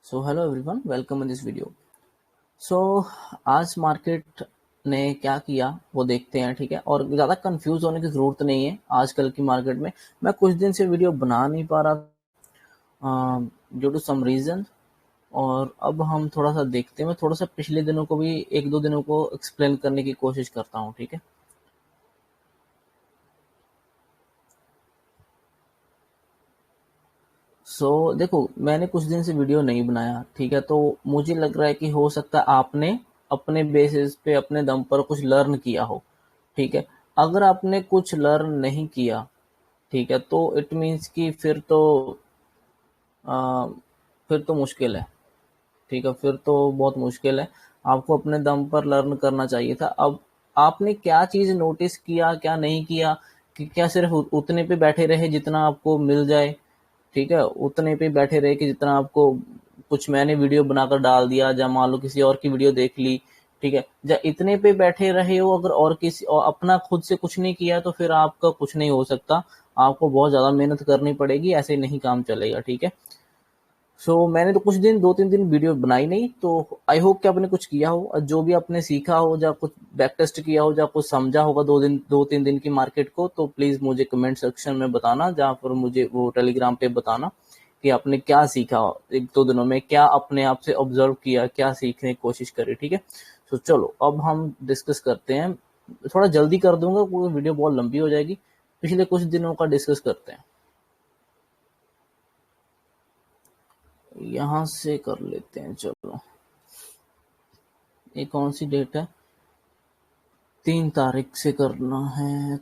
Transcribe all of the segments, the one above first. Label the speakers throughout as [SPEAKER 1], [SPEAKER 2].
[SPEAKER 1] So hello everyone, welcome in this video. So आज market ने क्या किया वो देखते हैं, ठीक है। और ज़्यादा कंफ्यूज होने की ज़रूरत नहीं है। आजकल की मार्केट में मैं कुछ दिन से वीडियो बना नहीं पा रहा ड्यू टू सम रीज़न। और अब हम थोड़ा सा देखते हैं, मैं थोड़ा सा पिछले दिनों को भी एक दो दिनों को एक्सप्लेन करने की कोशिश करता हूँ, ठीक है। देखो, मैंने कुछ दिन से वीडियो नहीं बनाया, ठीक है। तो मुझे लग रहा है कि हो सकता है आपने अपने बेसिस पे अपने दम पर कुछ लर्न किया हो, ठीक है। अगर आपने कुछ लर्न नहीं किया, ठीक है, तो इट मीन्स कि आ, फिर तो मुश्किल है, ठीक है। फिर तो बहुत मुश्किल है। आपको अपने दम पर लर्न करना चाहिए था। अब आपने क्या चीज़ नोटिस किया, क्या नहीं किया, कि क्या सिर्फ उतने पे बैठे रहे जितना आपको मिल जाए, ठीक है। उतने पे बैठे रहे कि जितना आपको, कुछ मैंने वीडियो बनाकर डाल दिया, या मान लो किसी और की वीडियो देख ली, ठीक है। या इतने पे बैठे रहे हो, अगर और किसी और अपना खुद से कुछ नहीं किया तो फिर आपका कुछ नहीं हो सकता। आपको बहुत ज़्यादा मेहनत करनी पड़ेगी, ऐसे नहीं काम चलेगा, ठीक है। मैंने तो कुछ दिन, 2-3 दिन वीडियो बनाई नहीं। तो आई होप कि आपने कुछ किया हो, और जो भी आपने सीखा हो, या कुछ बैक टेस्ट किया हो, या कुछ समझा होगा 2-3 दिन की मार्केट को, तो प्लीज मुझे कमेंट सेक्शन में बताना, जहाँ पर मुझे वो टेलीग्राम पे बताना कि आपने क्या सीखा 1-2 दिनों में, क्या अपने आप से ऑब्जर्व किया, क्या सीखने की कोशिश करी, ठीक है। चलो अब हम डिस्कस करते हैं। थोड़ा जल्दी कर दूंगा क्योंकि वीडियो बहुत लंबी हो जाएगी। पिछले कुछ दिनों का डिस्कस करते हैं। यहाँ से कर लेते हैं, चलो। ये कौन सी डेट है? 3 तारीख से करना है।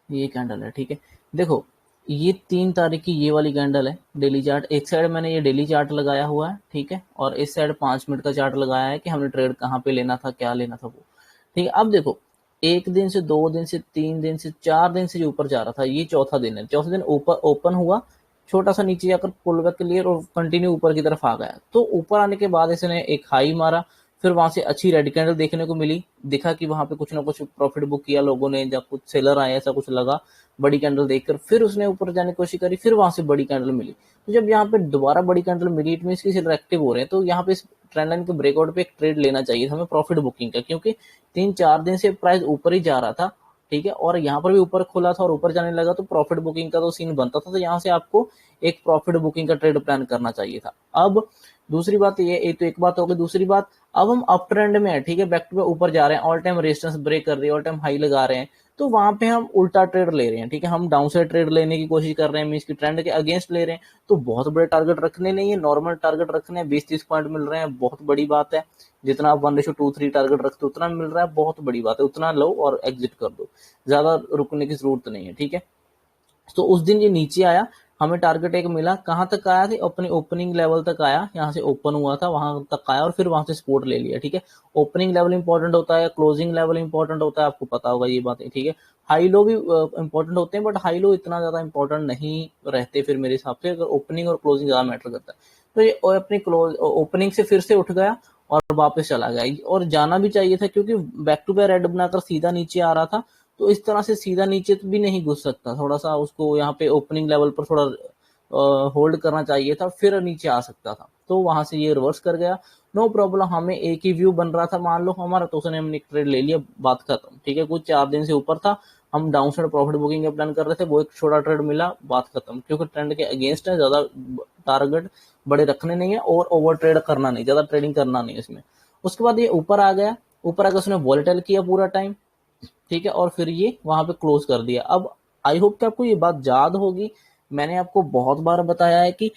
[SPEAKER 1] ये कैंडल है, ठीक है। देखो, ये 3 तारीख की ये वाली कैंडल है, डेली चार्ट। एक साइड मैंने ये डेली चार्ट लगाया हुआ है, ठीक है, और इस साइड 5 मिनट का चार्ट लगाया है कि हमने ट्रेड कहाँ पे लेना था, क्या लेना था वो, ठीक है। अब देखो, 1 दिन से, 2 दिन से, 3 दिन से, 4 दिन से जो ऊपर जा रहा था, ये चौथा दिन है। चौथा दिन ऊपर ओपन हुआ, छोटा सा नीचे जाकर पुल बैक क्लियर, और कंटिन्यू ऊपर की तरफ आ गया। तो ऊपर आने के बाद इसने एक हाई मारा, फिर वहां से अच्छी रेड कैंडल देखने को मिली। दिखा कि वहां पे कुछ ना कुछ प्रॉफिट बुक किया लोगों ने, या कुछ सेलर आए, ऐसा कुछ लगा बड़ी कैंडल देखकर। फिर उसने ऊपर जाने की कोशिश करी, फिर वहां से बड़ी कैंडल मिली। तो जब यहाँ पे दोबारा बड़ी कैंडल मिली, इट मीन कि सेलर एक्टिव हो रहे हैं। तो यहाँ पे इस ट्रेंड लाइन के ब्रेकआउट पे एक ट्रेड लेना चाहिए था हमें प्रॉफिट बुकिंग का, क्योंकि 3-4 दिन से प्राइस ऊपर ही जा रहा था, ठीक है। और यहाँ पर भी ऊपर खुला था और ऊपर जाने लगा, तो प्रॉफिट बुकिंग का तो सीन बनता था। तो यहाँ से आपको एक प्रॉफिट बुकिंग का ट्रेड प्लान करना चाहिए था। अब दूसरी बात ये तो एक बात हो गई। दूसरी बात, अब हम अप ट्रेंड में है, ठीक है, बैक टू बैक ऊपर जा रहे हैं, ऑल टाइम रेजिस्टेंस ब्रेक कर रही है, ऑल टाइम हाई लगा रहे हैं। तो वहां पे हम उल्टा ट्रेड ले रहे हैं, ठीक है। हम डाउन साइड ट्रेड लेने की कोशिश कर रहे हैं, मींस की ट्रेंड के अगेंस्ट ले रहे हैं। तो बहुत बड़े टारगेट रखने नहीं है, नॉर्मल टारगेट रखने हैं। 20-30 पॉइंट मिल रहे हैं, बहुत बड़ी बात है। जितना आप 1:2-3 टारगेट रखते हो उतना मिल रहा है, बहुत बड़ी बात है। उतना लो और एग्जिट कर दो, ज्यादा रुकने की जरूरत नहीं है, ठीक है। तो उस दिन ये नीचे आया, हमें टारगेट एक मिला। कहां तक आया था? अपनी ओपनिंग लेवल तक आया, यहाँ से ओपन हुआ था वहां तक आया, और फिर वहां से सपोर्ट ले लिया, ठीक है। ओपनिंग लेवल इंपॉर्टेंट होता है, क्लोजिंग लेवल इंपॉर्टेंट होता है, आपको पता होगा ये बातें, ठीक है। हाई लो भी इंपॉर्टेंट होते हैं, बट हाई लो इतना ज्यादा इंपॉर्टेंट नहीं रहते फिर मेरे हिसाब से, अगर ओपनिंग और क्लोजिंग ज्यादा मैटर करता है। तो ये अपनी क्लोज ओपनिंग से फिर से उठ गया और वापस चला गया, और जाना भी चाहिए था, क्योंकि बैक टू बैक रेड बनाकर सीधा नीचे आ रहा था। तो इस तरह से सीधा नीचे तो भी नहीं घुस सकता, थोड़ा सा उसको यहाँ पे ओपनिंग लेवल पर थोड़ा होल्ड करना चाहिए था, फिर नीचे आ सकता था। तो वहां से ये रिवर्स कर गया, नो प्रॉब्लम। हमें एक ही व्यू बन रहा था मान लो हमारा, तो उसने हमने एक ट्रेड ले लिया, बात खत्म, ठीक है। कुछ 4 दिन से ऊपर था, हम डाउन साइड प्रॉफिट बुकिंग का प्लान कर रहे थे, वो एक छोटा ट्रेड मिला, बात खत्म। क्योंकि ट्रेंड के अगेंस्ट है, ज्यादा टारगेट बड़े रखने नहीं है, और ओवर ट्रेड करना नहीं, ज्यादा ट्रेडिंग करना नहीं इसमें। उसके बाद ये ऊपर आ गया, ऊपर आकर उसने वॉलेटाइल किया पूरा टाइम, ठीक है, और फिर ये वहां पे क्लोज कर दिया। अब आई होप कि आपको ये बात याद होगी। मैंने आपको बहुत बार बताया है कि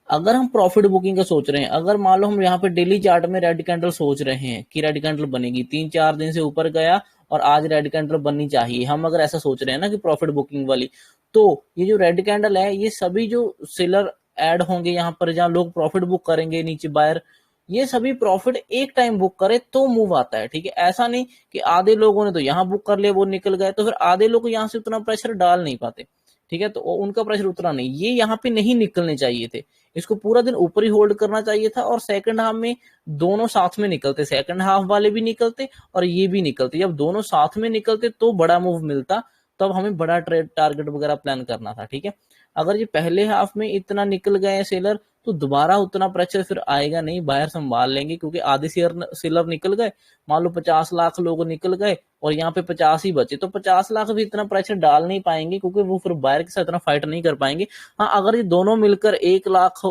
[SPEAKER 1] अगर हम प्रॉफिट बुकिंग का सोच रहे हैं, अगर मान लो हम यहाँ पे डेली चार्ट में रेड कैंडल सोच रहे हैं कि रेड कैंडल बनेगी, 3-4 दिन से ऊपर गया और आज रेड कैंडल बननी चाहिए, हम अगर ऐसा सोच रहे हैं ना कि प्रॉफिट बुकिंग वाली, तो ये जो रेड कैंडल है, ये सभी जो सेलर ऐड होंगे यहाँ पर, जहाँ लोग प्रॉफिट बुक करेंगे नीचे बायर, ये सभी प्रॉफिट एक टाइम बुक करे तो मूव आता है, ठीक है। ऐसा नहीं कि आधे लोगों ने तो यहाँ बुक कर लिया, वो निकल गए, तो फिर आधे लोग यहाँ से उतना प्रेशर डाल नहीं पाते, ठीक है। तो उनका प्रेशर उतना नहीं, ये यहाँ पे नहीं निकलने चाहिए थे। इसको पूरा दिन ऊपर ही होल्ड करना चाहिए था, और सेकंड हाफ में दोनों साथ में निकलते, सेकंड हाफ वाले भी निकलते और ये भी निकलते। जब दोनों साथ में निकलते तो बड़ा मूव मिलता, तब हमें बड़ा ट्रेड टारगेट वगैरह प्लान करना था, ठीक है। अगर ये पहले हाफ में इतना निकल गए सेलर तो दोबारा उतना प्रेशर फिर आएगा नहीं, बायर संभाल लेंगे, क्योंकि आधे सेलर निकल गए, मान लो 50 लाख लोग निकल गए और यहाँ पे 50 ही बचे, तो 50 लाख भी इतना प्रेशर डाल नहीं पाएंगे, क्योंकि वो फिर बायर के साथ इतना फाइट नहीं कर पाएंगे। हाँ, अगर ये दोनों मिलकर 1 लाख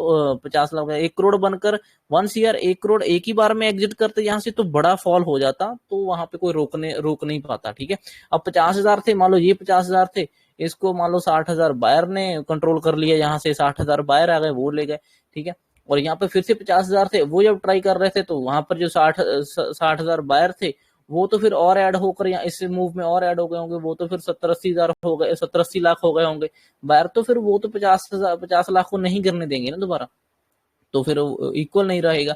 [SPEAKER 1] 50 लाख 1 करोड़ बनकर 1 CR 1 करोड़ एक ही बार में एग्जिट करते यहाँ से, तो बड़ा फॉल हो जाता, तो वहां पे कोई रोक नहीं पाता। ठीक है, अब 50,000 थे, मान लो ये 50,000 थे, इसको मान लो 60,000 बायर ने कंट्रोल कर लिया, यहाँ से 60,000 बायर आ गए, वो ले गए। ठीक है, और यहाँ पे फिर से 50,000 थे, वो जब ट्राई कर रहे थे तो वहां पर जो 60,000 बायर थे वो तो फिर और ऐड होकर यहाँ इस मूव में और ऐड हो गए होंगे, वो तो फिर 70-80,000 हो गए, 70-80 लाख हो गए होंगे बायर, तो फिर वो तो 50 लाख को नहीं गिरने देंगे ना दोबारा, तो फिर इक्वल नहीं रहेगा।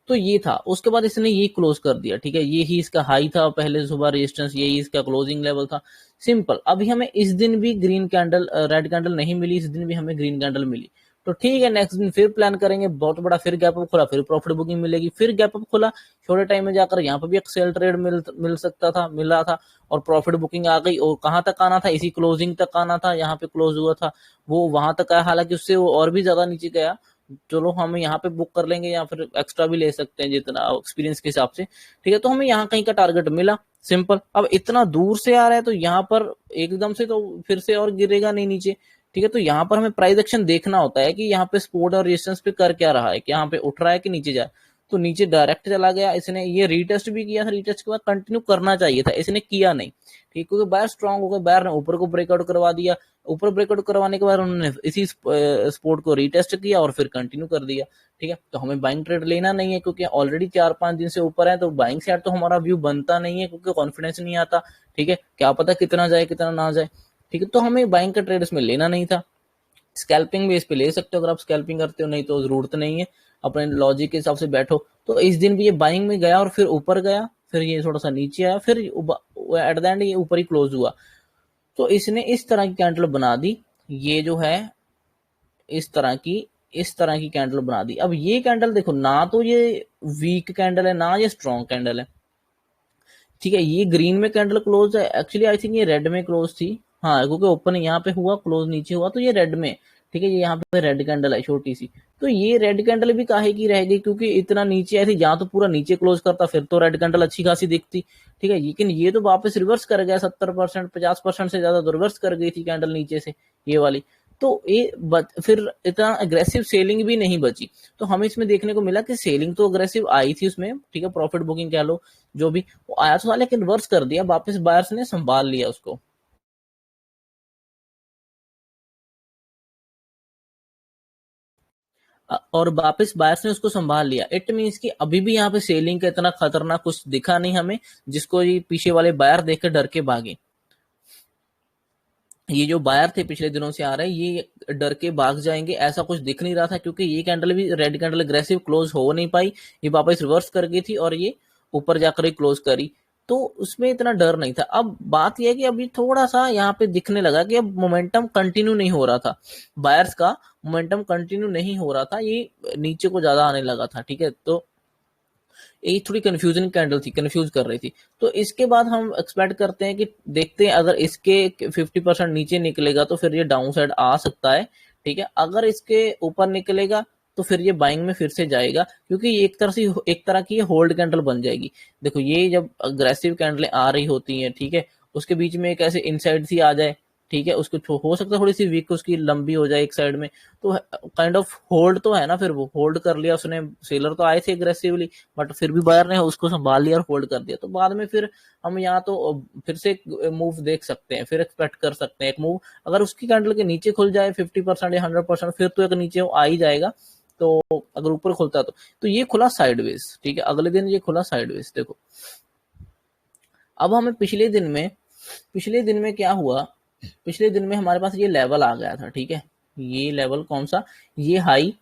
[SPEAKER 1] तो ये था, उसके बाद इसने ये क्लोज कर दिया। ठीक है, ये ही इसका हाई था, पहले सुबह रेजिस्टेंस, यही इसका क्लोजिंग लेवल था, सिंपल। अभी हमें इस दिन भी ग्रीन कैंडल रेड कैंडल नहीं मिली, इस दिन भी हमें ग्रीन कैंडल मिली, तो ठीक है, नेक्स्ट दिन फिर प्लान करेंगे, बहुत बड़ा फिर गैप अप खुला, फिर प्रॉफिट बुकिंग मिलेगी, फिर गैप अप खुला, छोटे टाइम में जाकर यहाँ पर भी एक सेल ट्रेड मिल सकता था, मिल रहा था, और प्रॉफिट बुकिंग आ गई, और कहाँ तक आना था, इसी क्लोजिंग तक आना था, यहाँ पे क्लोज हुआ था, वो वहां तक आया, हालांकि उससे वो और भी ज्यादा नीचे गया, चलो हम यहाँ पे बुक कर लेंगे या फिर एक्स्ट्रा भी ले सकते हैं जितना एक्सपीरियंस के हिसाब से। ठीक है, तो हमें यहाँ कहीं का टारगेट मिला, सिंपल। अब इतना दूर से आ रहा है तो यहाँ पर एकदम से तो फिर से और गिरेगा नहीं नीचे। ठीक है, तो यहाँ पर हमें प्राइस एक्शन देखना होता है कि यहाँ पे सपोर्ट और रेजिस्टेंस पे कर क्या रहा है, कि यहाँ पे उठ रहा है कि नीचे जा, तो नीचे डायरेक्ट चला गया, इसने ये रीटेस्ट भी किया था, रीटेस्ट के बाद कंटिन्यू करना चाहिए था, इसने किया नहीं। ठीक, क्योंकि बायर स्ट्रांग हो गए, बायर ने ऊपर को ब्रेकआउट करवा दिया, ऊपर ब्रेकआउट करवाने के बाद उन्होंने इसी सपोर्ट को रीटेस्ट किया और फिर कंटिन्यू कर दिया। ठीक है, तो हमें बाइंग ट्रेड लेना नहीं है, क्योंकि ऑलरेडी 4-5 दिन से ऊपर है, तो बाइंग साइड तो हमारा व्यू बनता नहीं है, क्योंकि कॉन्फिडेंस नहीं आता। ठीक है, क्या पता कितना जाए कितना ना जाए। ठीक है, तो हमें बाइंग का ट्रेड इसमें लेना नहीं था। स्कैल्पिंग भी इस पे ले सकते हो अगर आप स्कैल्पिंग करते हो, नहीं तो जरूरत नहीं है, अपने लॉजिक के हिसाब से बैठो। तो इस दिन भी ये बाइंग में गया और फिर ऊपर गया, फिर ये थोड़ा सा नीचे आया, फिर एट द एंड ये ऊपर ही क्लोज हुआ। तो इसने इस तरह की कैंडल बना दी, ये जो है इस तरह की कैंडल बना दी। अब ये कैंडल देखो, ना तो ये वीक कैंडल है ना ये स्ट्रॉन्ग कैंडल है। ठीक है, ये ग्रीन में कैंडल क्लोज है, एक्चुअली आई थिंक ये रेड में क्लोज थी, हाँ, क्योंकि ओपन यहाँ पे हुआ, क्लोज नीचे हुआ, तो ये रेड में। ठीक है, ये यहाँ पे रेड कैंडल है छोटी सी, तो ये रेड कैंडल भी काहे की रह गई, क्योंकि इतना नीचे आई थी, जहां तो पूरा नीचे क्लोज करता फिर तो रेड कैंडल अच्छी खासी दिखती। ठीक है, लेकिन ये तो वापस रिवर्स कर गया, 70% 50% से ज्यादा तो रिवर्स कर गई थी कैंडल नीचे से, ये वाली। तो ये फिर इतना अग्रेसिव सेलिंग भी नहीं बची, तो हमें इसमें देखने को मिला कि सेलिंग तो अग्रेसिव आई थी उसमें। ठीक है, प्रॉफिट बुकिंग कह लो जो भी, वो आया तो था, लेकिन रिवर्स कर दिया, वापस बायर्स ने संभाल लिया उसको। और वापस बायर्स ने उसको संभाल लिया, इट मीन्स कि अभी भी यहाँ पे सेलिंग का इतना खतरनाक कुछ दिखा नहीं हमें, जिसको ये पीछे वाले बायर देख कर डर के भागे। ये जो बायर थे पिछले दिनों से आ रहे हैं, ये डर के भाग जाएंगे, ऐसा कुछ दिख नहीं रहा था, क्योंकि ये कैंडल भी रेड कैंडल अग्रेसिव क्लोज हो नहीं पाई, ये वापस रिवर्स कर गई थी और ये ऊपर जाकर ही क्लोज करी, तो उसमें इतना डर नहीं था। अब बात यह है कि अभी थोड़ा सा यहाँ पे दिखने लगा कि अब मोमेंटम कंटिन्यू नहीं हो रहा था, बायर्स का मोमेंटम कंटिन्यू नहीं हो रहा था, ये नीचे को ज्यादा आने लगा था। ठीक है, तो यही थोड़ी कंफ्यूजन कैंडल थी, कंफ्यूज कर रही थी। तो इसके बाद हम एक्सपेक्ट करते हैं कि देखते हैं, अगर इसके 50% नीचे निकलेगा तो फिर ये डाउन साइड आ सकता है। ठीक है, अगर इसके ऊपर निकलेगा तो फिर ये बाइंग में फिर से जाएगा, क्योंकि ये एक तरह की होल्ड कैंडल बन जाएगी। देखो, ये जब अग्रेसिव कैंडलें आ रही होती हैं, ठीक है, उसके बीच में एक ऐसे इनसाइड सी आ जाए, ठीक है, उसको हो सकता है थोड़ी सी वीक उसकी लंबी हो जाए एक साइड में, तो काइंड ऑफ होल्ड तो है ना, फिर वो होल्ड कर लिया उसने, सेलर तो आए थे अग्रेसिवली, बट फिर भी बायर ने उसको संभाल लिया और होल्ड कर दिया, तो बाद में फिर हम यहाँ तो फिर से मूव देख सकते हैं, फिर एक्सपेक्ट कर सकते हैं एक मूव, अगर उसकी कैंडल के नीचे खुल जाए 50% या 100%, फिर तो एक नीचे वो आ ही जाएगा। तो अगर ऊपर खुलता तो ये खुला साइडवेज। ठीक है, अगले दिन ये खुला साइडवेज। देखो, अब हमें पिछले दिन में क्या हुआ, पिछले दिन में हमारे पास ये लेवल आ गया था। ठीक है, ये लेवल कौन सा, ये हाई।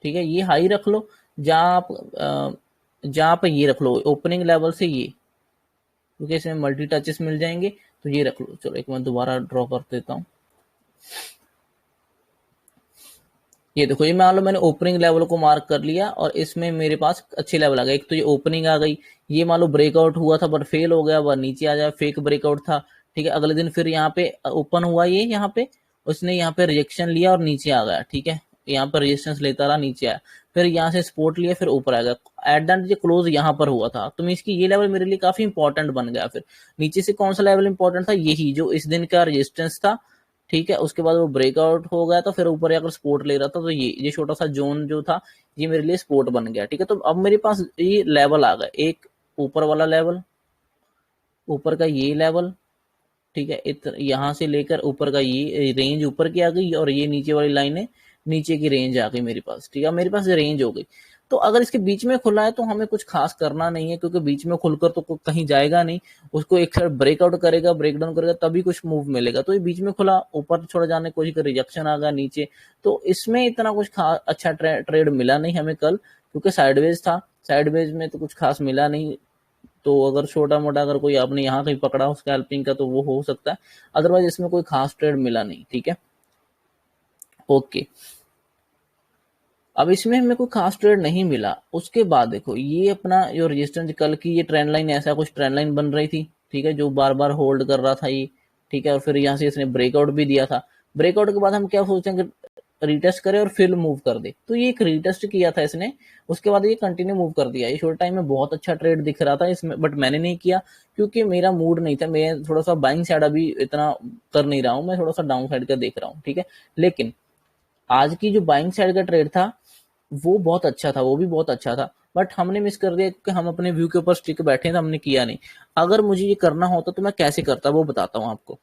[SPEAKER 1] ठीक है, ये हाई रख लो, जहां पे ये रख लो ओपनिंग लेवल से ये, क्योंकि इसमें मल्टी टचेस मिल जाएंगे, तो ये रख लो। चलो एक मैं दोबारा ड्रॉ कर देता हूँ। ये देखो, ये मान लो मैंने ओपनिंग लेवल को मार्क कर लिया और इसमें मेरे पास अच्छी लेवल आ गई। एक तो ये ओपनिंग आ गई, ये मान लो ब्रेकआउट हुआ था पर फेल हो गया, वह नीचे आ जाए, फेक ब्रेकआउट था। ठीक है, अगले दिन फिर यहाँ पे ओपन हुआ, ये यहाँ पे उसने यहाँ पे रिजेक्शन लिया और नीचे आ गया, ठीक है, यहाँ पर रेजिस्टेंस लेता रहा, नीचे आया, फिर यहाँ से सपोर्ट लिया, फिर ऊपर आ गया, एट द एंड ये क्लोज यहाँ पर हुआ था। तो मींस कि ये लेवल मेरे लिए काफी इंपॉर्टेंट बन गया। फिर नीचे से कौन सा लेवल इंपॉर्टेंट था, यही जो इस दिन का रेजिस्टेंस था, ठीक है, उसके बाद वो ब्रेकआउट हो गया, तो फिर ऊपर जाकर सपोर्ट ले रहा था, तो ये छोटा सा जोन जो था ये मेरे लिए सपोर्ट बन गया, ठीक है। तो अब मेरे पास ये लेवल आ गया, एक ऊपर वाला लेवल, ऊपर का ये लेवल, ठीक है, यहाँ से लेकर ऊपर का ये रेंज ऊपर की आ गई, और ये नीचे वाली लाइन है, नीचे की रेंज आ गई मेरे पास, ठीक है, मेरे पास रेंज हो गई। तो अगर इसके बीच में खुला है तो हमें कुछ खास करना नहीं है, क्योंकि बीच में खुलकर तो कहीं जाएगा नहीं, उसको एक साइड ब्रेकआउट करेगा, ब्रेकडाउन करेगा, तभी कुछ मूव मिलेगा। तो ये बीच में खुला, ऊपर छोड़ जाने की कोशिश कर, रिजेक्शन आ गया नीचे, तो इसमें इतना कुछ खास अच्छा ट्रेड मिला नहीं हमें कल, क्योंकि साइडवेज था, साइडवेज में तो कुछ खास मिला नहीं। तो अगर छोटा मोटा अगर कोई आपने यहाँ कहीं पकड़ा स्कैल्पिंग का तो वो हो सकता है, अदरवाइज इसमें कोई खास ट्रेड मिला नहीं, ठीक है, ओके। अब इसमें हमें कोई खास ट्रेड नहीं मिला। उसके बाद देखो ये अपना जो रेजिस्टेंस कल की ये ट्रेंड लाइन, ऐसा कुछ ट्रेंड लाइन बन रही थी, ठीक है, जो बार बार होल्ड कर रहा था ये, ठीक है, और फिर यहाँ से इसने ब्रेकआउट भी दिया था। ब्रेकआउट के बाद हम क्या सोचते हैं कि रिटेस्ट करे और फिर मूव कर दे, तो ये एक रिटेस्ट किया था इसने, उसके बाद ये कंटिन्यू मूव कर दिया। ये शॉर्ट टाइम में बहुत अच्छा ट्रेड दिख रहा था इसमें, बट मैंने नहीं किया क्योंकि मेरा मूड नहीं था, मैं थोड़ा सा बाइंग साइड अभी इतना कर नहीं रहा हूँ, मैं थोड़ा सा डाउन साइड का देख रहा हूँ, ठीक है। लेकिन आज की जो बाइंग साइड का ट्रेड था वो बहुत अच्छा था, वो भी बहुत अच्छा था, बट हमने मिस कर दिया क्योंकि हम अपने व्यू के ऊपर स्टिक बैठे तो हमने किया नहीं। अगर मुझे ये करना होता तो मैं कैसे करता वो बताता हूँ आपको।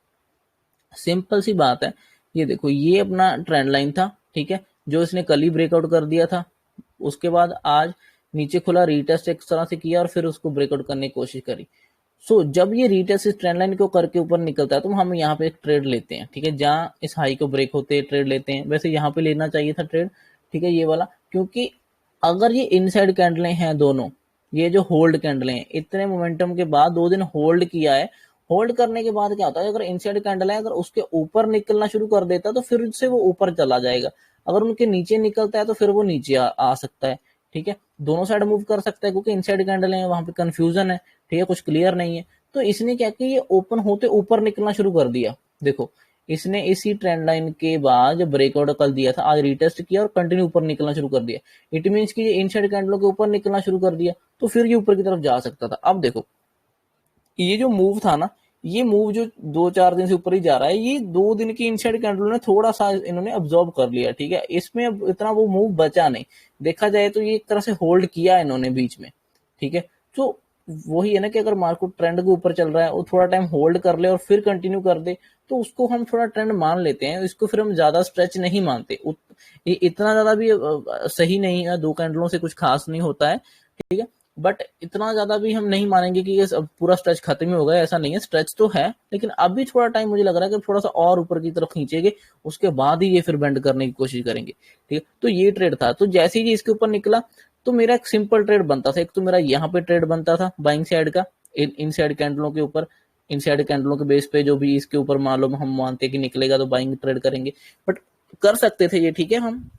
[SPEAKER 1] सिंपल सी बात है, ये देखो ये अपना ट्रेंड लाइन था, ठीक है, जो इसने कल ही ब्रेकआउट कर दिया था। उसके बाद आज नीचे खुला, रीटेस्ट एक तरह से किया और फिर उसको ब्रेकआउट करने की कोशिश करी। जब ये रीटेस्ट इस ट्रेंड लाइन को करके ऊपर निकलता है तो हम यहाँ पे एक ट्रेड लेते हैं, ठीक है, जहां इस हाई को ब्रेक होते ट्रेड लेते हैं। वैसे यहाँ पे लेना चाहिए था ट्रेड, ठीक है, ये वाला, क्योंकि अगर ये इनसाइड कैंडलें हैं दोनों, ये जो होल्ड कैंडलें हैं, इतने मोमेंटम के बाद 2 दिन होल्ड किया है, होल्ड करने के बाद क्या होता है, अगर इनसाइड कैंडल है, अगर उसके ऊपर निकलना शुरू कर देता है तो फिर से वो ऊपर चला जाएगा, अगर उनके नीचे निकलता है तो फिर वो नीचे आ सकता है, ठीक है, दोनों साइड मूव कर सकता है, क्योंकि इनसाइड कैंडल है, वहां पे कंफ्यूजन है, ठीक है, कुछ क्लियर नहीं है। तो इसने क्या किया, ये ओपन होते ऊपर निकलना शुरू कर दिया। देखो इसने इसी ट्रेंड लाइन के बाद जब ब्रेकआउट कल दिया था, आज रिटेस्ट किया और कंटिन्यू ऊपर निकलना शुरू कर दिया। इट मीन्स कि ये इनसाइड कैंडलों के ऊपर निकलना शुरू कर दिया, तो फिर ये ऊपर की तरफ जा सकता था। अब देखो ये जो मूव था ना, ये मूव जो 2-4 दिन से ऊपर ही जा रहा है, ये 2 दिन की इनसाइड कैंडल ने थोड़ा सा इन्होंने अब्सॉर्ब कर लिया, ठीक है, इसमें अब इतना वो मूव बचा नहीं। देखा जाए तो ये एक तरह से होल्ड किया इन्होंने बीच में, ठीक है। तो वही है ना कि अगर मार्केट ट्रेंड के ऊपर चल रहा है और थोड़ा टाइम होल्ड कर ले और फिर कंटिन्यू कर दे तो उसको हम थोड़ा ट्रेंड मान लेते हैं, इसको फिर हम ज्यादा स्ट्रेच नहीं मानते। ये इतना ज्यादा भी सही नहीं है, 2 कैंडलों से कुछ खास नहीं होता है, ठीक है, बट इतना ज्यादा भी हम नहीं मानेंगे कि ये अब पूरा स्ट्रेच खत्म ही हो गया, ऐसा नहीं है, स्ट्रेच तो है, लेकिन अभी थोड़ा टाइम मुझे लग रहा है कि थोड़ा सा और ऊपर की तरफ खींचेंगे, उसके बाद ही ये फिर बेंड करने की कोशिश करेंगे, ठीक है। तो ये ट्रेड था, तो जैसे ही इसके ऊपर निकला तो मेरा एक सिंपल ट्रेड बनता था। एक तो मेरा यहाँ पे ट्रेड बनता था बाइंग साइड का, इन साइड कैंडलों के ऊपर, इन साइड कैंडलों के बेस पे जो भी इसके ऊपर मालूम हम मानते कि निकलेगा तो बाइंग ट्रेड करेंगे, बट कर सकते थे ये, ठीक है, हम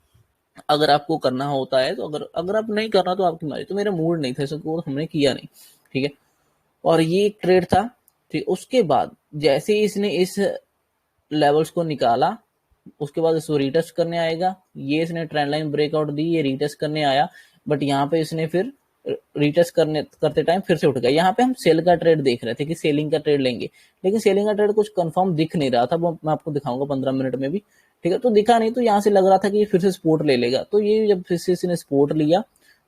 [SPEAKER 1] अगर आपको करना होता है तो, अगर अगर आप नहीं करना तो आपकी मर्जी। तो मेरा मूड नहीं था इसको, हमने किया नहीं, ठीक है, और ये एक ट्रेड था, ठीक। उसके बाद जैसे ही इसने इस लेवल्स को निकाला, उसके बाद इसको रीटेस्ट करने आएगा, ये इसने ट्रेंड लाइन ब्रेकआउट दी, ये रीटेस्ट करने आया, बट यहाँ पे इसने फिर रीटेस्ट करते टाइम फिर से उठ गया। यहाँ पे हम सेल का ट्रेड देख रहे थे कि सेलिंग का ट्रेड लेंगे, लेकिन सेलिंग का ट्रेड कुछ कंफर्म दिख नहीं रहा था, वो मैं आपको दिखाऊंगा 15 मिनट में भी, ठीक है। तो दिखा नहीं, तो यहाँ से लग रहा था कि ये फिर से सपोर्ट ले लेगा, तो ये जब फिर से इसने सपोर्ट लिया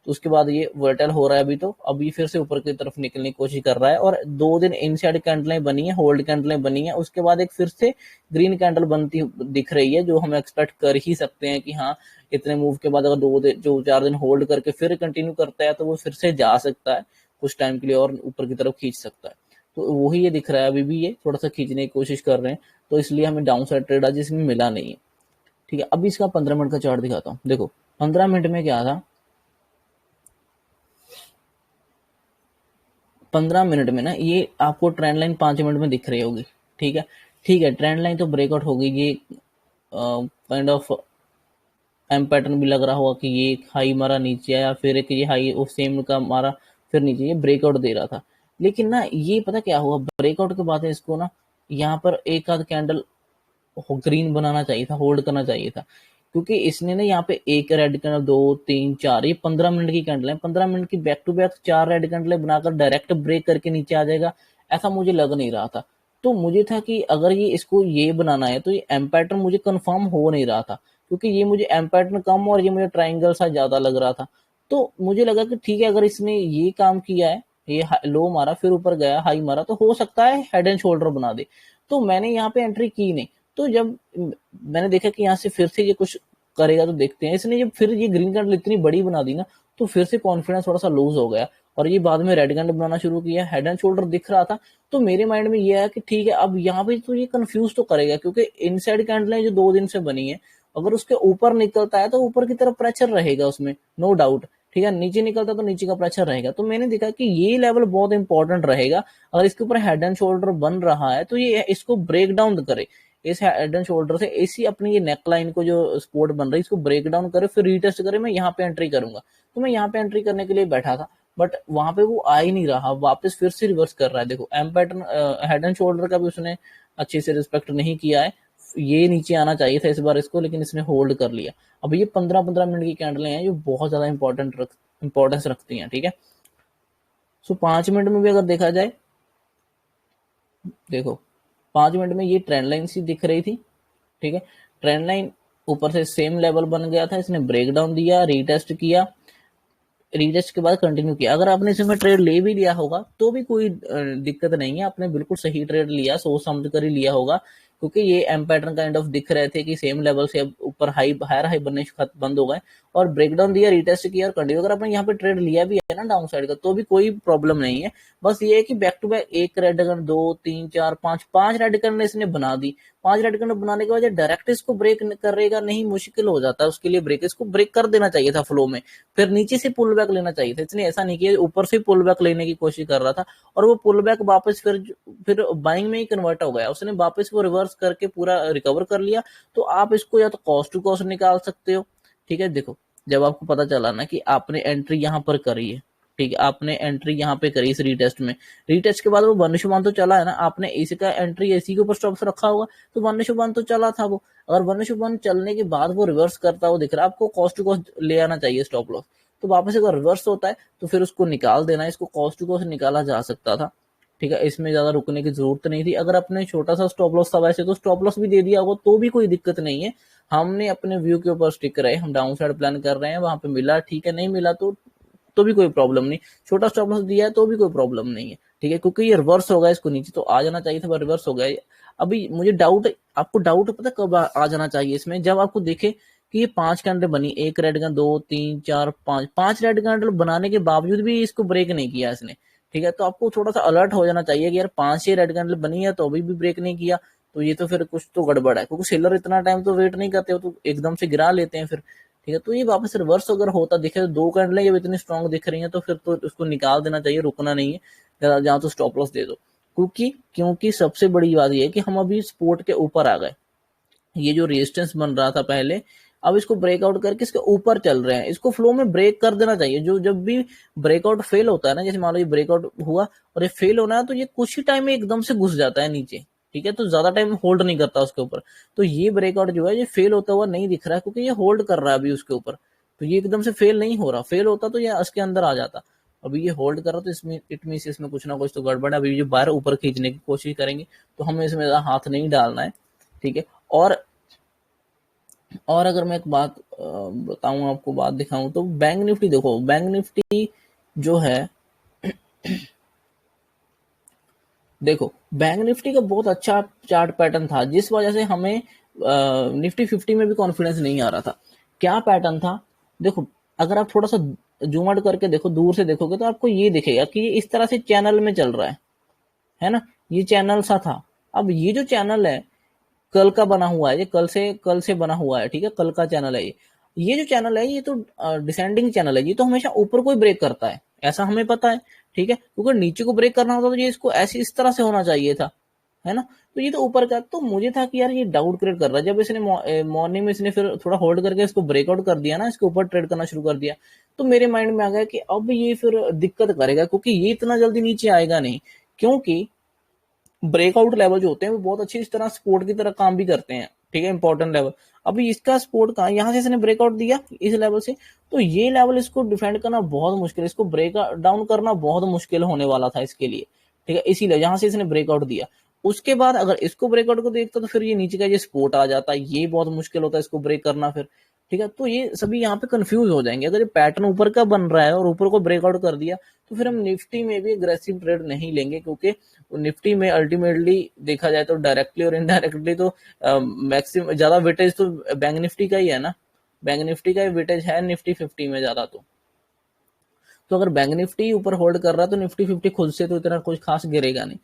[SPEAKER 1] तो उसके बाद ये वर्टल हो रहा है अभी, तो अभी फिर से ऊपर की तरफ निकलने की कोशिश कर रहा है, और 2 दिन इनसाइड कैंडलें बनी है, होल्ड कैंडलें बनी है, उसके बाद एक फिर से ग्रीन कैंडल बनती दिख रही है, जो हम एक्सपेक्ट कर ही सकते हैं कि हाँ इतने मूव के बाद अगर 2-4 दिन होल्ड करके फिर कंटिन्यू करता है तो वो फिर से जा सकता है कुछ टाइम के लिए और ऊपर की तरफ खींच सकता है। तो वही ये दिख रहा है, अभी भी ये थोड़ा सा खींचने की कोशिश कर रहे हैं, तो इसलिए हमें डाउन साइड ट्रेड आज इसमें मिला नहीं है, ठीक है। अभी इसका 15 मिनट का चार्ट दिखाता हूँ। देखो 15 मिनट में क्या था, 15 मिनट में ना ये आपको ट्रेंड लाइन 5 मिनट में दिख रही होगी, ठीक है, ठीक है, ट्रेंड लाइन तो ब्रेकआउट हो गई, ये काइंड ऑफ एम पैटर्न भी लग रहा होगा कि ये हाई मारा नीचे आया, फिर एक ये हाई उस सेम का मारा, फिर नीचे, ये ब्रेकआउट दे रहा था। लेकिन ना ये पता क्या हुआ, ब्रेकआउट के बाद इसको ना यहाँ पर एक आध कैंडल ग्रीन बनाना चाहिए था, होल्ड करना चाहिए था, क्योंकि इसने ना यहाँ पे एक रेड कैंडल, 2 3 4, ये 15 मिनट की कैंडल है, 15 मिनट की back to back 4 red candle बनाकर डायरेक्ट ब्रेक करके नीचे आ जाएगा, ऐसा मुझे लग नहीं रहा था। तो मुझे था कि अगर ये इसको ये बनाना है तो ये एम पैटर्न मुझे कंफर्म हो नहीं रहा था, क्योंकि ये मुझे एम पैटर्न कम और ये मुझे ट्राइंगल सा ज्यादा लग रहा था। तो मुझे लगा कि ठीक है, अगर इसने ये काम किया है, ये लो मारा फिर ऊपर गया हाई मारा, तो हो सकता है हेड एंड शोल्डर बना दे। तो मैंने यहाँ पे एंट्री की नहीं। तो जब मैंने देखा कि यहाँ से फिर से ये कुछ करेगा तो देखते हैं, इसने जब फिर ये ग्रीन कैंडल इतनी बड़ी बना दी ना, तो फिर से कॉन्फिडेंस थोड़ा सा लूज हो गया और ये बाद में रेड कैंडल बनाना शुरू किया, हेड एंड शोल्डर दिख रहा था। तो मेरे माइंड में ये है कि ठीक है, अब यहाँ पे तो ये कंफ्यूज तो करेगा, क्योंकि इनसाइड कैंडल जो 2 दिन से बनी है, अगर उसके ऊपर निकलता है तो ऊपर की तरफ प्रेशर रहेगा उसमें, नो डाउट, ठीक है, नीचे निकलता तो नीचे का प्रेशर रहेगा। तो मैंने देखा कि ये लेवल बहुत इंपॉर्टेंट रहेगा, अगर इसके ऊपर हेड एंड शोल्डर बन रहा है तो ये इसको ब्रेक डाउन करे, इस हेड एंड शोल्डर से इसी अपनी ये नेक लाइन को जो सपोर्ट बन रही है इसको ब्रेक डाउन करे, फिर रीटेस्ट करे, मैं यहाँ पे एंट्री करूंगा। तो मैं यहाँ पे एंट्री करने के लिए बैठा था, बट वहां पे वो आ ही नहीं रहा, वापस फिर से रिवर्स कर रहा है। देखो M pattern, head and shoulder का भी उसने अच्छे से रिस्पेक्ट नहीं किया है, ये नीचे आना चाहिए था इस बार इसको, लेकिन इसने होल्ड कर लिया। अब ये 15-15 मिनट की कैंडलें हैं जो बहुत ज्यादा इंपॉर्टेंस रखती हैं, ठीक है। सो 5 मिनट में भी अगर देखा जाए, देखो 5 मिनट में ये ट्रेंड लाइन सी दिख रही थी, ठीक है, ट्रेंड लाइन ऊपर से सेम लेवल बन गया था, इसने ब्रेक डाउन दिया, रीटेस्ट किया, रीटेस्ट के बाद कंटिन्यू किया। अगर आपने इसमें ट्रेड ले भी लिया होगा तो भी कोई दिक्कत नहीं है, आपने बिल्कुल सही ट्रेड लिया, सोच समझ कर ही लिया होगा, क्योंकि ये एम पैटर्न काइंड ऑफ दिख रहे थे कि सेम लेवल से अब ऊपर हायर हाई बनने बंद हो गए, और ब्रेकडाउन दिया, रीटेस्ट किया और कंटिन्यू। अगर आपने यहाँ पे ट्रेड लिया भी है ना डाउन साइड का, तो भी कोई प्रॉब्लम नहीं है। बस ये है कि बैक टू बैक एक रेड कैंडल, 2 3 4 5 5 रेड कैंडल इसने बना दी, 5 रेड कैंडल बनाने के बाद डायरेक्ट इसको ब्रेक करेगा नहीं, मुश्किल हो जाता है उसके लिए। ब्रेक इसको ब्रेक कर देना चाहिए था फ्लो में, फिर नीचे से पुल बैक लेना चाहिए था। इसने ऐसा नहीं किया, ऊपर से पुल बैक लेने की कोशिश कर रहा था, और वो पुल बैक वापस फिर बाइंग में ही कन्वर्ट हो गया, उसने वापस वो रिवर्स करके पूरा रिकवर कर लिया। तो आप इसको या तो कॉस्ट टू कॉस्ट निकाल सकते हो, ठीक है। देखो जब आपको पता चला ना कि आपने एंट्री यहाँ पर करी है, ठीक है, आपने एंट्री यहाँ पे करी इस रीटेस्ट में, रीटेस्ट के बाद वो 1:1 तो चला है ना, आपने इसका एंट्री इसी के ऊपर स्टॉप रखा होगा, तो 1:1 तो चला था वो। अगर 1:1 चलने के बाद वो रिवर्स करता हुआ दिख रहा है, आपको कॉस्ट टू कॉस्ट ले आना चाहिए स्टॉप लॉस। तो वापस अगर रिवर्स होता है तो फिर उसको निकाल देना, इसको कॉस्ट टू कॉस्ट निकाला जा सकता था, ठीक है, इसमें ज्यादा रुकने की जरूरत नहीं थी। अगर अपने छोटा सा स्टॉप लॉस था वैसे तो स्टॉप लॉस भी दे दिया होगा तो भी कोई दिक्कत नहीं है, हमने अपने व्यू के ऊपर स्टिक रहे, हम डाउन साइड प्लान कर रहे हैं, वहां पे मिला ठीक है, नहीं मिला तो भी कोई प्रॉब्लम नहीं, छोटा स्टॉप लॉस दिया है तो भी कोई प्रॉब्लम नहीं है, ठीक है, क्योंकि ये रिवर्स हो गया, इसको नीचे तो आ जाना चाहिए था पर रिवर्स हो गया। अभी मुझे डाउट, आपको डाउट पता कब आ जाना चाहिए इसमें, जब आपको देखे कि ये 5 कैंडल बनी, एक रेड कैंडल, 2 3 4 5, 5 रेड कैंडल बनाने के बावजूद भी इसको ब्रेक नहीं किया इसने, ठीक है। तो आपको थोड़ा सा अलर्ट हो जाना चाहिए कि यार 5 ही रेड कैंडल बनी है तो अभी भी ब्रेक नहीं किया, तो ये तो फिर कुछ तो गड़बड़ है, क्योंकि सेलर इतना टाइम तो वेट नहीं करते हो, तो एकदम से गिरा लेते हैं फिर, ठीक है। तो ये वापस रिवर्स अगर होता दिखे तो 2 कैंडलें जब इतनी स्ट्रांग दिख रही हैं तो फिर तो उसको निकाल देना चाहिए, रुकना नहीं है, जहां तो स्टॉप लॉस दे दो। क्योंकि सबसे बड़ी बात ये है कि हम अभी सपोर्ट के ऊपर आ गए, ये जो रेजिस्टेंस बन रहा था पहले, अब इसको ब्रेकआउट करके इसके ऊपर चल रहे हैं, इसको फ्लो में ब्रेक कर देना चाहिए। जो जब भी ब्रेकआउट फेल होता है ना, जैसे मान लो ये ब्रेकआउट हुआ और ये फेल होना है, तो ये कुछ ही टाइम में एकदम से घुस जाता है नीचे, ठीक है, तो ज्यादा टाइम होल्ड नहीं करता उसके ऊपर। तो ये ब्रेकआउट जो है ये फेल होता हुआ नहीं दिख रहा है, क्योंकि ये होल्ड कर रहा है अभी उसके ऊपर, तो ये एकदम से फेल नहीं हो रहा, फेल होता तो ये इसके अंदर आ जाता। अभी ये होल्ड कर रहा, तो इसमें इट मीन इसमें कुछ ना कुछ तो गड़बड़ है। अभी ये बाहर ऊपर खींचने की कोशिश करेंगे तो हमें इसमें हाथ नहीं डालना है, ठीक है। और अगर मैं एक बात बताऊं आपको, बात दिखाऊं, तो बैंक निफ्टी देखो, बैंक निफ्टी जो है, देखो बैंक निफ्टी का बहुत अच्छा चार्ट पैटर्न था, जिस वजह से हमें निफ्टी 50 में भी कॉन्फिडेंस नहीं आ रहा था। क्या पैटर्न था, देखो अगर आप थोड़ा सा जूम आउट करके देखो, दूर से देखोगे तो आपको ये दिखेगा कि ये इस तरह से चैनल में चल रहा है ना, ये चैनल सा था। अब ये जो चैनल है कल का बना हुआ है, ये कल से बना हुआ है, ठीक है, कल का चैनल है ये जो चैनल है ये तो डिसेंडिंग चैनल है, ये तो हमेशा ऊपर को ही ब्रेक करता है, ऐसा हमें पता है, ठीक है, क्योंकि नीचे को ब्रेक करना होता तो ये इसको ऐसी इस तरह से होना चाहिए था, है ना। तो ये तो ऊपर का, तो मुझे था कि यार ये डाउट क्रिएट कर रहा है। जब इसने मॉर्निंग में इसने फिर थोड़ा होल्ड करके इसको ब्रेकआउट कर दिया ना, इसके ऊपर ट्रेड करना शुरू कर दिया, तो मेरे माइंड में आ गया कि अब ये फिर दिक्कत करेगा, क्योंकि ये इतना जल्दी नीचे आएगा नहीं, क्योंकि ब्रेकआउट लेवल जो होते हैं वो बहुत अच्छी इस तरह सपोर्ट की तरह काम भी करते हैं, ठीक है, इंपॉर्टेंट लेवल। अभी इसका सपोर्ट कहाँ, यहाँ से इसने ब्रेकआउट दिया इस लेवल से, तो ये लेवल इसको डिफेंड करना बहुत मुश्किल, इसको ब्रेक डाउन करना बहुत मुश्किल होने वाला था इसके लिए, ठीक है, इसीलिए यहाँ से इसने ब्रेकआउट दिया। उसके बाद अगर इसको ब्रेकआउट को देखता तो फिर ये नीचे का ये सपोर्ट आ जाता, ये बहुत मुश्किल होता है इसको ब्रेक करना फिर, ठीक है। तो ये सभी यहाँ पे कंफ्यूज हो जाएंगे। अगर ये पैटर्न ऊपर का बन रहा है और ऊपर को ब्रेकआउट कर दिया तो फिर हम निफ्टी में भी अग्रेसिव ट्रेड नहीं लेंगे, क्योंकि निफ्टी में अल्टीमेटली देखा जाए तो डायरेक्टली और इनडायरेक्टली तो मैक्सिमम ज्यादा वेटेज तो बैंक निफ्टी का ही है ना, बैंक निफ्टी का ही वेटेज है निफ्टी 50 में ज्यादा। तो अगर बैंक निफ्टी ऊपर होल्ड कर रहा है तो निफ्टी 50 खुद से तो इतना कुछ खास गिरेगा नहीं।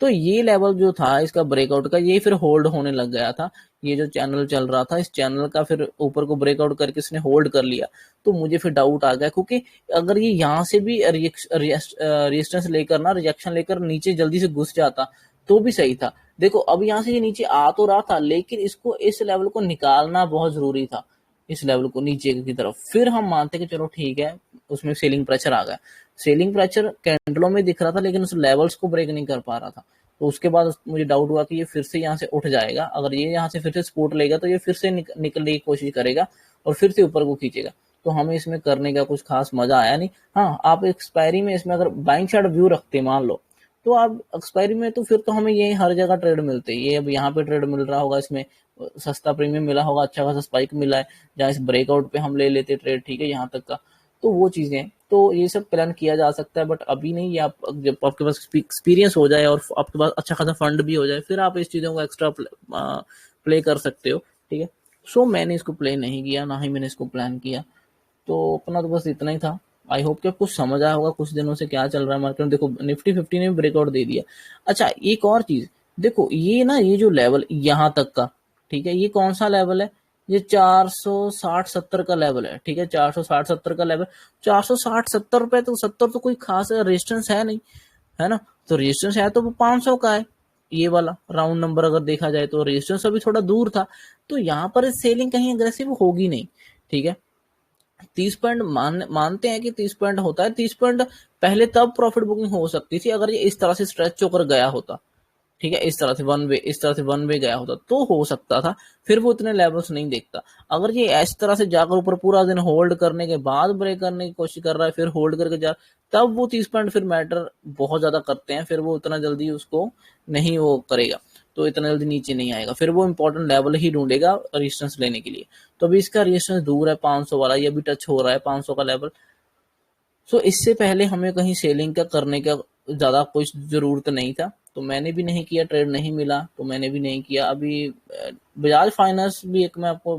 [SPEAKER 1] तो ये लेवल जो था इसका ब्रेकआउट का, ये फिर होल्ड होने लग गया था। ये जो चैनल चल रहा था इस चैनल का फिर ऊपर को ब्रेकआउट करके इसने होल्ड कर लिया, तो मुझे फिर डाउट आ गया, क्योंकि अगर ये यहाँ से भी रेजिस्टेंस लेकर ना, रिजेक्शन लेकर नीचे जल्दी से घुस जाता तो भी सही था। देखो अब यहाँ से ये नीचे आ तो रहा था, लेकिन इसको इस लेवल को निकालना बहुत जरूरी था, इस लेवल को नीचे की तरफ, फिर हम मानते कि चलो ठीक है उसमें सेलिंग प्रेशर आ गया। सेलिंग प्रेशर कैंडलों में दिख रहा था लेकिन उस लेवल्स को ब्रेक नहीं कर पा रहा था। तो उसके बाद मुझे डाउट हुआ कि ये फिर से यहाँ से उठ जाएगा, अगर ये यहाँ से फिर से सपोर्ट लेगा तो ये फिर से निकलने की कोशिश करेगा और फिर से ऊपर को खींचेगा। तो हमें इसमें करने का कुछ खास मजा आया नहीं। हाँ, आप एक्सपायरी में इसमें अगर बाइंग चार्ट व्यू रखते मान लो, तो आप एक्सपायरी में तो फिर तो हमें ये हर जगह ट्रेड मिलते हैं। ये अब यहाँ पे ट्रेड मिल रहा होगा, इसमें सस्ता प्रीमियम मिला होगा, अच्छा खासा स्पाइक मिला है, जहाँ इस ब्रेकआउट पे हम ले लेते ट्रेड, ठीक है, यहाँ तक का। तो वो चीजें, तो ये सब प्लान किया जा सकता है, बट अभी नहीं। आप जब आपके पास एक्सपीरियंस हो जाए और आपके पास अच्छा खासा फंड भी हो जाए, फिर आप इस चीजों को एक्स्ट्रा प्ले कर सकते हो, ठीक है। सो मैंने इसको प्ले नहीं किया, ना ही मैंने इसको प्लान किया। तो अपना तो बस इतना ही था। आई होप कि आपको समझ आया होगा कुछ दिनों से क्या चल रहा है मार्केट में। देखो निफ्टी 50 ने भी ब्रेकआउट दे दिया। अच्छा एक और चीज देखो, ये ना ये जो लेवल यहाँ तक का, ठीक है, ये कौन सा लेवल है, ये 460-70 का लेवल है, ठीक है, 460-70 का लेवल। 460-70 पे तो 70 तो कोई खास रेजिस्टेंस है नहीं, है ना। तो रेजिस्टेंस है तो वो 500 का है, ये वाला राउंड नंबर अगर देखा जाए तो रेजिस्टेंस अभी थोड़ा दूर था। तो यहाँ पर सेलिंग कहीं अग्रेसिव होगी नहीं, ठीक है। 30 पॉइंट मानते हैं कि 30 पॉइंट होता है। 30 पॉइंट पहले तब प्रॉफिट बुकिंग हो सकती थी अगर ये इस तरह से स्ट्रेच होकर गया होता, ठीक है, इस तरह से वन वे, इस तरह से वन वे गया होता तो हो सकता था, फिर वो इतने लेवल्स नहीं देखता। अगर ये इस तरह से जाकर ऊपर पूरा दिन होल्ड करने के बाद ब्रेक करने की कोशिश कर रहा है, फिर होल्ड करके जा, तब वो 30 पॉइंट फिर मैटर बहुत ज्यादा करते हैं, फिर वो इतना जल्दी उसको नहीं वो करेगा, तो इतना जल्दी नीचे नहीं आएगा, फिर वो इंपॉर्टेंट लेवल ही ढूंढेगा रेजिस्टेंस लेने के लिए। तो अभी इसका रेजिस्टेंस दूर है 500 वाला, ये भी टच हो रहा है 500 का लेवल। सो इससे पहले हमें कहीं सेलिंग का करने का ज्यादा कुछ जरूरत नहीं था, तो मैंने भी नहीं किया, ट्रेड नहीं मिला तो मैंने भी नहीं किया। अभी बजाज फाइनेंस भी एक मैं आपको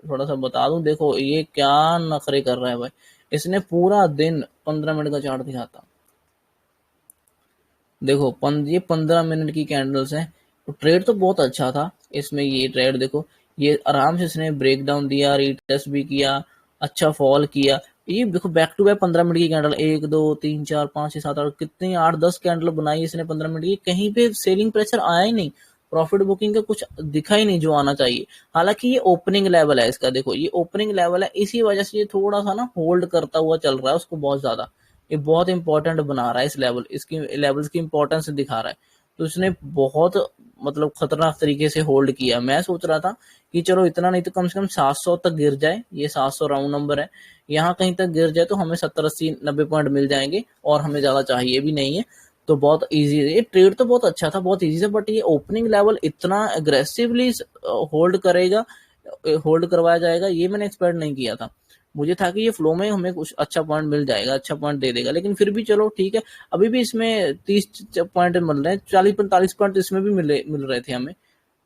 [SPEAKER 1] थोड़ा सा बता दूं, देखो ये क्या नखरे कर रहा है भाई, इसने पूरा दिन 15 मिनट का चार्ट दिखाता, देखो ये 15 मिनट की कैंडल्स हैं। तो ट्रेड तो बहुत अच्छा था इसमें, ये ट्रेड देखो, ये आराम से इसने ब्रेक डाउन दिया, रीटेस्ट भी किया, अच्छा फॉल किया। ये देखो बैक टू बैक 15 मिनट की कैंडल, 1 2 3 4 5 6 7 8 कितनी 8-10 कैंडल बनाई इसने 15 मिनट की, कहीं पे सेलिंग प्रेशर आया ही नहीं, प्रॉफिट बुकिंग का कुछ दिखा ही नहीं जो आना चाहिए। हालांकि ये ओपनिंग लेवल है इसका, देखो ये ओपनिंग लेवल है, इसी वजह से ये थोड़ा सा ना होल्ड करता हुआ चल रहा है उसको बहुत ज्यादा, ये बहुत इंपॉर्टेंट बना रहा है इस लेवल, इसकी लेवल्स की इंपॉर्टेंस दिखा रहा है। तो इसने बहुत मतलब खतरनाक तरीके से होल्ड किया। मैं सोच रहा था कि चलो इतना नहीं तो कम से कम 700 तक गिर जाए, ये 700 राउंड नंबर है, यहाँ कहीं तक गिर जाए तो हमें 70-80-90 पॉइंट मिल जाएंगे और हमें ज्यादा चाहिए भी नहीं है। तो बहुत इजी है ये ट्रेड, तो बहुत अच्छा था, बहुत इजी था, बट ये ओपनिंग लेवल इतना अग्रेसिवली होल्ड करेगा, होल्ड करवाया जाएगा, ये मैंने एक्सपेक्ट नहीं किया था। मुझे था कि ये फ्लो में हमें कुछ अच्छा पॉइंट मिल जाएगा, अच्छा पॉइंट दे देगा, लेकिन फिर भी चलो ठीक है। अभी भी इसमें 30 पॉइंट मिल रहे हैं, 40-45 पॉइंट इसमें भी मिल रहे थे हमें,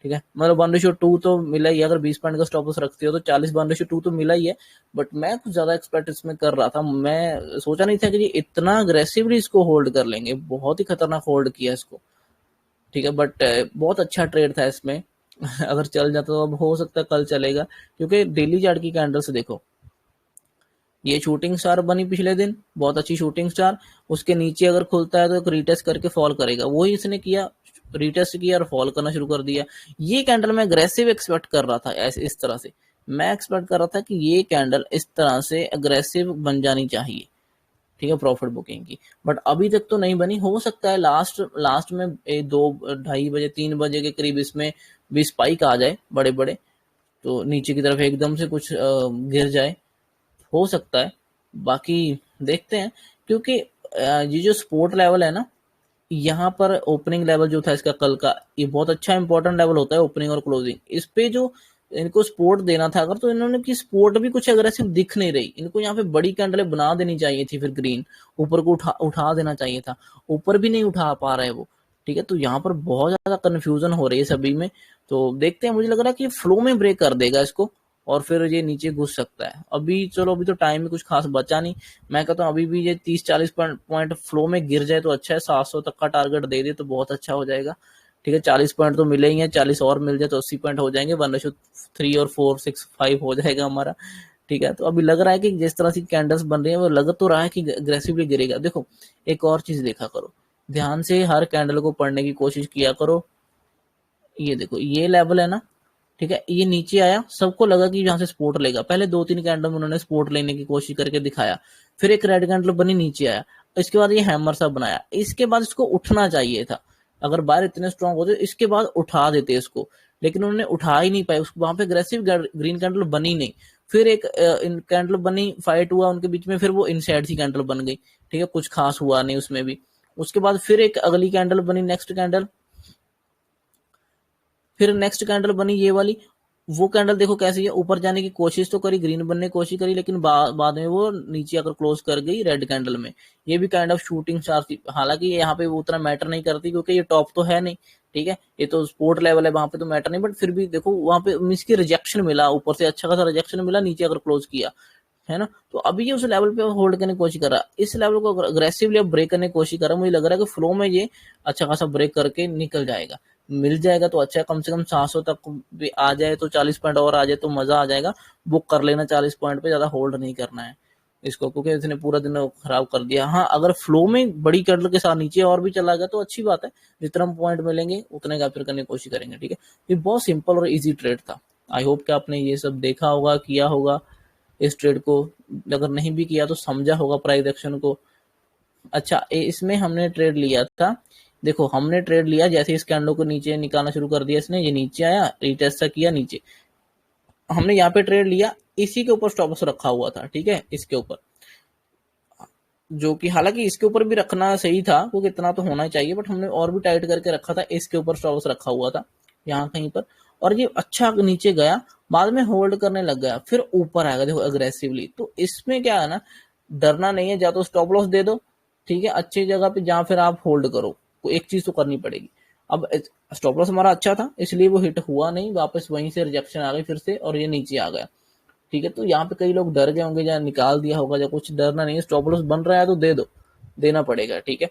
[SPEAKER 1] ठीक है, मतलब 1:2 तो मिला ही है। अगर 20 पॉइंट का स्टॉप लॉस रखते हो तो 40-1:2 तो मिला ही है, बट मैं कुछ ज्यादा एक्सपेक्ट इसमें कर रहा था। मैं सोचा नहीं था कि ये इतना अग्रेसिवली इसको होल्ड कर लेंगे, बहुत ही खतरनाक होल्ड किया इसको, ठीक है, बट बहुत अच्छा ट्रेड था इसमें। अगर चल जाता तो अब हो सकता है कल चलेगा, क्योंकि डेली चार्ट की कैंडल से देखो, ये शूटिंग स्टार बनी पिछले दिन, बहुत अच्छी शूटिंग स्टार, उसके नीचे अगर खुलता है तो रीटेस्ट करके फॉल करेगा, वही इसने किया, रीटेस्ट किया और फॉल करना शुरू कर दिया। ये कैंडल मैं अग्रेसिव एक्सपेक्ट कर रहा था, ऐसे इस तरह से मैं एक्सपेक्ट कर रहा था कि ये कैंडल इस तरह से अग्रेसिव बन जानी चाहिए, ठीक है, प्रॉफिट बुकिंग की। बट अभी तक तो नहीं बनी, हो सकता है लास्ट लास्ट में 2 ढाई बजे 3 बजे के करीब इसमें भी स्पाइक आ जाए बड़े बड़े, तो नीचे की तरफ एकदम से कुछ गिर जाए, हो सकता है। बाकी देखते हैं, क्योंकि ये जो स्पोर्ट लेवल है ना, यहाँ पर ओपनिंग लेवल जो था इसका कल का, ये बहुत अच्छा इंपॉर्टेंट लेवल होता है ओपनिंग और क्लोजिंग। इस पे जो इनको सपोर्ट देना था अगर, तो इन्होंने की सपोर्ट भी कुछ अग्रेसिव दिख नहीं रही। इनको यहाँ पे बड़ी कैंडलें बना देनी चाहिए थी, फिर ग्रीन ऊपर को उठा देना चाहिए था, ऊपर भी नहीं उठा पा रहे वो। ठीक है, तो यहाँ पर बहुत ज्यादा कंफ्यूजन हो रही है सभी में। तो देखते हैं, मुझे लग रहा है कि फ्लो में ब्रेक कर देगा इसको और फिर ये नीचे घुस सकता है। अभी चलो, अभी तो टाइम में कुछ खास बचा नहीं। मैं कहता हूँ अभी भी ये 30-40 पॉइंट फ्लो में गिर जाए तो अच्छा है, 700 तक का टारगेट दे दे तो बहुत अच्छा हो जाएगा। ठीक है, 40 पॉइंट तो मिले ही हैं, 40 और मिल जाए तो 80 पॉइंट हो जाएंगे, 1:3 और 465 हो जाएगा हमारा। ठीक है, तो अभी लग रहा है कि जिस तरह से कैंडल्स बन रही है वो लग तो रहा है कि अग्रेसिवली गिरेगा। देखो, एक और चीज देखा करो, ध्यान से हर कैंडल को पढ़ने की कोशिश किया करो। ये देखो, ये लेवल है ना, ठीक है, ये नीचे आया, सबको लगा कि यहाँ से सपोर्ट लेगा। पहले 2-3 कैंडल में उन्होंने सपोर्ट लेने की कोशिश करके दिखाया, फिर एक रेड कैंडल बनी, नीचे आया, इसके बाद ये हैमर सा बनाया। इसके बाद इसको उठना चाहिए था, अगर बाहर इतने स्ट्रांग होते इसके बाद उठा देते इसको, लेकिन उन्होंने उठा ही नहीं पाए उसको। वहां पे अग्रेसिव ग्रीन कैंडल बनी नहीं। फिर एक कैंडल बनी, फाइट हुआ उनके बीच में, फिर वो इनसाइड सी कैंडल बन गई। ठीक है, कुछ खास हुआ नहीं उसमें भी। उसके बाद फिर एक अगली कैंडल बनी, नेक्स्ट कैंडल, फिर नेक्स्ट कैंडल बनी ये वाली। वो कैंडल देखो कैसी है, ऊपर जाने की कोशिश तो करी, ग्रीन बनने की कोशिश करी, लेकिन बाद में वो नीचे आकर क्लोज कर गई रेड कैंडल में। ये भी काइंड ऑफ शूटिंग स्टार थी, हालांकि यहाँ पे वो उतना मैटर नहीं करती क्योंकि ये टॉप तो है नहीं। ठीक है, ये तो स्पोर्ट लेवल है, वहां पे तो मैटर नहीं, बट फिर भी देखो वहां पे मिस की रिजेक्शन मिला, ऊपर से अच्छा खासा रिजेक्शन मिला, नीचे अगर क्लोज किया है ना, तो अभी ये उस लेवल पे होल्ड करने की कोशिश कर रहा है। इस लेवल को अग्रेसिवली अब ब्रेक करने की कोशिश कर रहा है। मुझे लग रहा है कि फ्लो में ये अच्छा खासा ब्रेक करके निकल जाएगा, मिल जाएगा तो अच्छा है। कम से कम 700 तक भी आ जाए तो 40 पॉइंट और आ जाए तो मजा आ जाएगा। बुक कर लेना 40 पॉइंट पे, ज्यादा होल्ड नहीं करना है इसको, क्योंकि इसने पूरा दिन खराब कर दिया। हाँ, अगर फ्लो में बड़ी कैंडल के साथ नीचे और भी चला गया तो अच्छी बात है, जितना पॉइंट मिलेंगे उतने कैप्चर करने की कोशिश करेंगे। ठीक है, ये बहुत सिंपल और इजी ट्रेड था। आई होप कि आपने ये सब देखा होगा, किया होगा इस ट्रेड को। अगर नहीं भी किया तो समझा होगा प्राइस एक्शन को। अच्छा, इसमें हमने ट्रेड लिया था, देखो हमने ट्रेड लिया जैसे इस कैंडल को नीचे निकालना शुरू कर दिया इसने, ये नीचे आया, रिटेस्ट सा किया नीचे, हमने यहाँ पे ट्रेड लिया, इसी के ऊपर स्टॉप लॉस रखा हुआ था। ठीक है, इसके ऊपर, जो कि हालांकि इसके ऊपर भी रखना सही था क्योंकि इतना तो होना ही चाहिए, बट हमने और भी टाइट करके रखा था, इसके ऊपर स्टॉप लॉस रखा हुआ था यहाँ कहीं पर, और ये अच्छा नीचे गया, बाद में होल्ड करने लग गया, फिर ऊपर आएगा देखो अग्रेसिवली। तो इसमें क्या है ना, डरना नहीं है, या तो स्टॉप लॉस दे दो, ठीक है, अच्छी जगह पे, जहां फिर आप होल्ड करो, एक चीज तो करनी पड़ेगी। अब स्टॉप लॉस हमारा अच्छा था इसलिए वो हिट हुआ नहीं, वापस वहीं से रिजेक्शन आ गई फिर से और ये नीचे आ गया। ठीक है, तो यहाँ पे कई लोग डर गए होंगे, या निकाल दिया होगा, या कुछ, डरना नहीं है, स्टॉप लॉस बन रहा है तो दे दो, देना पड़ेगा। ठीक है,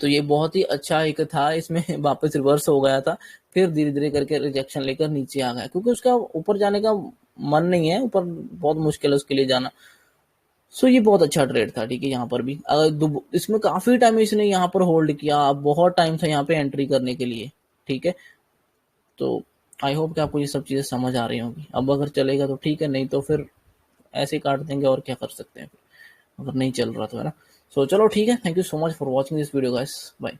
[SPEAKER 1] तो ये बहुत ही अच्छा एक था, इसमें वापस रिवर्स हो गया था, फिर धीरे धीरे करके रिजेक्शन लेकर नीचे आ गया, क्योंकि उसका ऊपर जाने का मन नहीं है, ऊपर बहुत मुश्किल है उसके लिए जाना। सो ये बहुत अच्छा ट्रेड था। ठीक है, यहाँ पर भी अगर इसमें काफी टाइम इसने यहाँ पर होल्ड किया, बहुत टाइम था यहाँ पे एंट्री करने के लिए। ठीक है, तो आई होप कि आपको ये सब चीजें समझ आ रही होंगी। अब अगर चलेगा तो ठीक है, नहीं तो फिर ऐसे ही काट देंगे, और क्या कर सकते हैं फिर, अगर नहीं चल रहा तो, है ना। सो चलो ठीक है, thank you so much for watching this video guys, bye.